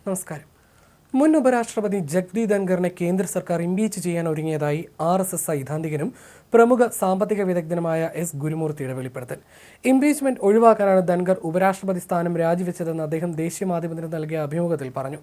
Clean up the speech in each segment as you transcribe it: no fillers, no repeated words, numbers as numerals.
നമസ്കാരം. മുൻ ഉപരാഷ്ട്രപതി ജഗ്ദീപ് ധൻഖറിനെ കേന്ദ്ര സർക്കാർ ഇംപീച്ച് ചെയ്യാൻ ഒരുങ്ങിയതായി RSS സൈദ്ധാന്തികനും പ്രമുഖ സാമ്പത്തിക വിദഗ്ധനുമായ എസ് ഗുരുമൂർത്തിയുടെ വെളിപ്പെടുത്തൽ. ഇംപീച്ച്മെന്റ് ഒഴിവാക്കാനാണ് ധൻഖർ ഉപരാഷ്ട്രപതി സ്ഥാനം രാജിവെച്ചതെന്ന് അദ്ദേഹം ദേശീയ മാധ്യമത്തിന് നൽകിയ അഭിമുഖത്തിൽ പറഞ്ഞു.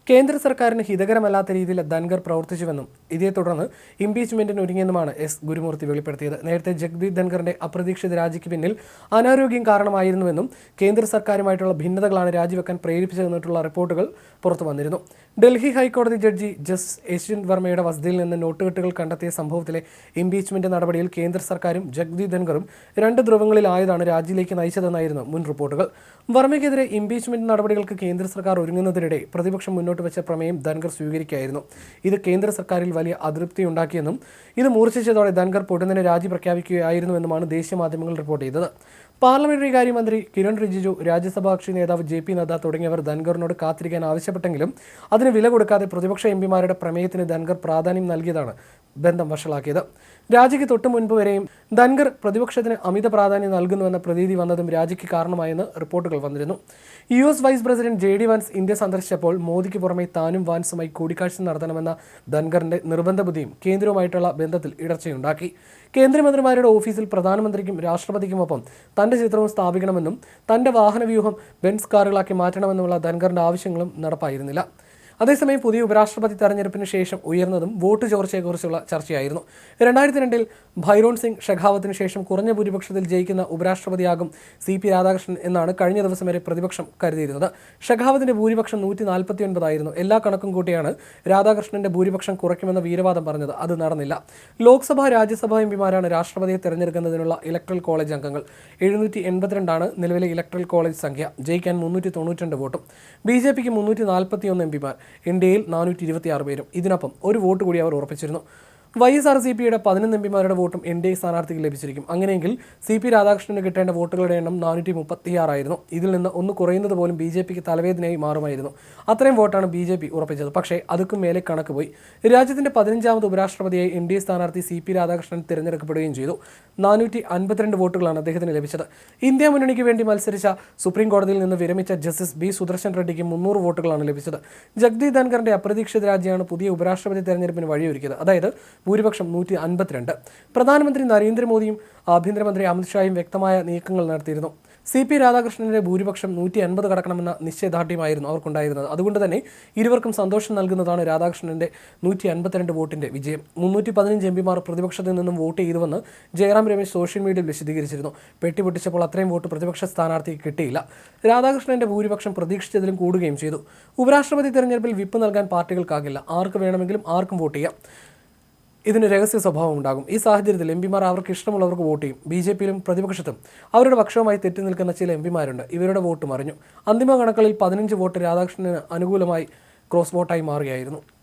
കേന്ദ്ര സർക്കാരിന് ഹിതകരമല്ലാത്ത രീതിയിൽ ധൻഖർ പ്രവർത്തിച്ചുവെന്നും ഇതേ തുടർന്ന് ഇംപീച്ച്മെന്റിന് ഒരുങ്ങിയെന്നുമാണ് എസ് ഗുരുമൂർത്തി വെളിപ്പെടുത്തിയത്. നേരത്തെ ജഗ്ദീപ് ധൻഖറിന്റെ അപ്രതീക്ഷിത രാജിക്ക് പിന്നിൽ അനാരോഗ്യം കാരണമായിരുന്നുവെന്നും കേന്ദ്ര സർക്കാരുമായിട്ടുള്ള ഭിന്നതകളാണ് രാജിവെക്കാൻ പ്രേരിപ്പിച്ചതെന്നിട്ടുള്ള റിപ്പോർട്ടുകൾ പുറത്തു വന്നിരുന്നു. ഡൽഹി ഹൈക്കോടതി ജഡ്ജി ജസ്റ്റിസ് യശ്വന്ത് വർമ്മയുടെ വസതിയിൽ നിന്ന് നോട്ടുകെട്ടുകൾ കണ്ടെത്തിയ സംഭവത്തിലെ ഇംപീച്ച്മെന്റ് നടപടിയിൽ കേന്ദ്ര സർക്കാരും ജഗ്ദീപ് ധൻഖറും രണ്ട് ധ്രുവങ്ങളിലായതാണ് രാജിയിലേക്ക് നയിച്ചതെന്നായിരുന്നു മുൻ റിപ്പോർട്ടുകൾ. വർമ്മയ്ക്കെതിരെ ഇംപീച്ച്മെന്റ് നടപടികൾക്ക് കേന്ദ്ര സർക്കാർ ഒരുങ്ങുന്നതിനിടെ പ്രതിപക്ഷം മുന്നോട്ട് വെച്ച പ്രമേയം ധൻഖർ സ്വീകരിക്കുകയായിരുന്നു. ഇത് കേന്ദ്ര സർക്കാരിൽ വലിയ അതൃപ്തിയുണ്ടാക്കിയെന്നും ഇത് മൂർച്ഛിച്ചതോടെ ധൻഖർ പൊടുന്നനെ രാജി പ്രഖ്യാപിക്കുകയായിരുന്നുവെന്നുമാണ് ദേശീയ മാധ്യമങ്ങൾ റിപ്പോർട്ട് ചെയ്തത്. പാർലമെന്ററി കാര്യമന്ത്രി കിരൺ റിജിജു, രാജ്യസഭാ കക്ഷി നേതാവ് JP നദ്ദ തുടങ്ങിയവർ ധൻഖറിനോട് കാത്തിരിക്കാൻ ആവശ്യപ്പെട്ടെങ്കിലും അതിന് വില കൊടുക്കാതെ പ്രതിപക്ഷ MPമാരുടെ പ്രമേയത്തിന് ധൻഖർ പ്രാധാന്യം നൽകിയതാണ് ബന്ധം വഷളാക്കിയത്. രാജിക്ക് തൊട്ടു മുൻപ് വരെയും ധൻഖർ പ്രതിപക്ഷത്തിന് അമിത പ്രാധാന്യം നൽകുന്നുവെന്ന പ്രതീതി വന്നതും രാജിക്ക് കാരണമായെന്ന് റിപ്പോർട്ടുകൾ വന്നിരുന്നു. US vice president JD Vance India സന്ദർശിച്ചപ്പോൾ മോദിക്ക് പുറമെ താനും വാൻസുമായി കൂടിക്കാഴ്ച നടത്തണമെന്ന ധൻഖറിന്റെ നിർബന്ധ ബുദ്ധിയും കേന്ദ്രവുമായിട്ടുള്ള ബന്ധത്തിൽ ഇടർച്ചയുണ്ടാക്കി. കേന്ദ്രമന്ത്രിമാരുടെ ഓഫീസിൽ പ്രധാനമന്ത്രിക്കും രാഷ്ട്രപതിക്കുമൊപ്പം തന്റെ ചിത്രവും സ്ഥാപിക്കണമെന്നും തന്റെ വാഹനവ്യൂഹം ബെൻസ് കാറുകളാക്കി മാറ്റണമെന്നുമുള്ള ധൻഖറിന്റെ ആവശ്യങ്ങളും നടപ്പായിരുന്നില്ല. അതേസമയം പുതിയ ഉപരാഷ്ട്രപതി തെരഞ്ഞെടുപ്പിന് ശേഷം ഉയർന്നതും വോട്ട് ചോർച്ചയെക്കുറിച്ചുള്ള ചർച്ചയായിരുന്നു. 2002 ഭൈരോൺ സിംഗ് ഷെഖാവത്തിന് ശേഷം കുറഞ്ഞ ഭൂരിപക്ഷത്തിൽ ജയിക്കുന്ന ഉപരാഷ്ട്രപതിയാകും CP രാധാകൃഷ്ണൻ എന്നാണ് കഴിഞ്ഞ ദിവസം വരെ പ്രതിപക്ഷം കരുതിയിരുന്നത്. ഷെഖാവത്തിന്റെ ഭൂരിപക്ഷം 149 ആയിരുന്നു. എല്ലാ കണക്കും കൂട്ടിയാണ് രാധാകൃഷ്ണന്റെ ഭൂരിപക്ഷം കുറയ്ക്കുമെന്ന വീരവാദം പറഞ്ഞത്. അത് നടന്നില്ല. ലോക്സഭ രാജ്യസഭാ MPമാരാണ് രാഷ്ട്രപതിയെ തെരഞ്ഞെടുക്കുന്നതിനുള്ള ഇലക്ട്രൽ കോളേജ് അംഗങ്ങൾ. 782 ആണ് നിലവിലെ ഇലക്ട്രൽ കോളേജ് സംഖ്യ. ജയിക്കാൻ 392 വോട്ടും. BJPക്ക് 341 MPമാർ. ഇന്ത്യയിൽ 426 പേരും. ഇതിനൊപ്പം ഒരു വോട്ട് കൂടി അവർ ഉറപ്പിച്ചിരുന്നു. YSRCPയുടെ 11 MPമാരുടെ വോട്ടും NDA സ്ഥാനാർത്ഥിക്ക് ലഭിച്ചിരിക്കും. അങ്ങനെയെങ്കിൽ CP രാധാകൃഷ്ണന് കിട്ടേണ്ട വോട്ടുകളുടെ എണ്ണം 436 ആയിരുന്നു. ഇതിൽ നിന്ന് ഒന്ന് കുറയുന്നത് പോലും BJPക്ക് തലവേദനയായി മാറുമായിരുന്നു. അത്രയും വോട്ടാണ് BJP ഉറപ്പിച്ചത്. പക്ഷേ അതൊക്കെ മേലെ കണക്ക് പോയി. രാജ്യത്തിന്റെ 15ാമത് ഉപരാഷ്ട്രപതിയായി NDA സ്ഥാനാർത്ഥി CP രാധാകൃഷ്ണൻ തിരഞ്ഞെടുക്കപ്പെടുകയും ചെയ്തു. 452 വോട്ടുകളാണ് അദ്ദേഹത്തിന് ലഭിച്ചത്. ഇന്ത്യ മുന്നണിക്ക് വേണ്ടി മത്സരിച്ച സുപ്രീം കോടതിയിൽ നിന്ന് വിരമിച്ച ജസ്റ്റിസ് B സുദർശൻ റെഡ്ഡിക്ക് 300 വോട്ടുകളാണ് ലഭിച്ചത്. ജഗ്ദീപ് ധൻഖറിന്റെ അപ്രതീക്ഷിത രാജിയാണ് പുതിയ ഉപരാഷ്ട്രപതി തെരഞ്ഞെടുപ്പിന് വഴിയൊരുക്കിയത്. അതായത് ഭൂരിപക്ഷം 152. പ്രധാനമന്ത്രി നരേന്ദ്രമോദിയും ആഭ്യന്തരമന്ത്രി അമിത്ഷായും വ്യക്തമായ നീക്കങ്ങൾ നടത്തിയിരുന്നു. CP രാധാകൃഷ്ണന്റെ ഭൂരിപക്ഷം 150 കടക്കണമെന്ന നിശ്ചയദാർഢ്യമായിരുന്നു അവർക്കുണ്ടായിരുന്നത്. അതുകൊണ്ട് തന്നെ ഇരുവർക്കും സന്തോഷം നൽകുന്നതാണ് രാധാകൃഷ്ണന്റെ 152 വോട്ടിന്റെ വിജയം. 315 MPമാർ പ്രതിപക്ഷത്തിൽ നിന്നും വോട്ട് ചെയ്തുവെന്ന് ജയറാം രമേശ് സോഷ്യൽ മീഡിയയിൽ വിശദീകരിച്ചിരുന്നു. പെട്ടി പൊട്ടിച്ചപ്പോൾ അത്രയും വോട്ട് പ്രതിപക്ഷ സ്ഥാനാർത്ഥിക്ക് കിട്ടിയില്ല. രാധാകൃഷ്ണന്റെ ഭൂരിപക്ഷം പ്രതീക്ഷിച്ചതിലും കൂടുകയും ചെയ്തു. ഉപരാഷ്ട്രപതി തെരഞ്ഞെടുപ്പിൽ വിപ്പ് നൽകാൻ പാർട്ടികൾക്കാകില്ല. ആർക്ക് വേണമെങ്കിലും ആർക്കും വോട്ട് ചെയ്യാം. ഇതിന് രഹസ്യ സ്വഭാവം ഉണ്ടാകും. ഈ സാഹചര്യത്തിൽ MPമാർ അവർക്ക് ഇഷ്ടമുള്ളവർക്ക് വോട്ട് ചെയ്യും. BJPയിലും പ്രതിപക്ഷത്തും അവരുടെ പക്ഷവുമായി തെറ്റി നിൽക്കുന്ന ചില MPമാരുണ്ട്. ഇവരുടെ വോട്ട് മറിഞ്ഞു. അന്തിമ കണക്കുകളിൽ 15 വോട്ട് രാധാകൃഷ്ണന് അനുകൂലമായി ക്രോസ് വോട്ടായി മാറുകയായിരുന്നു.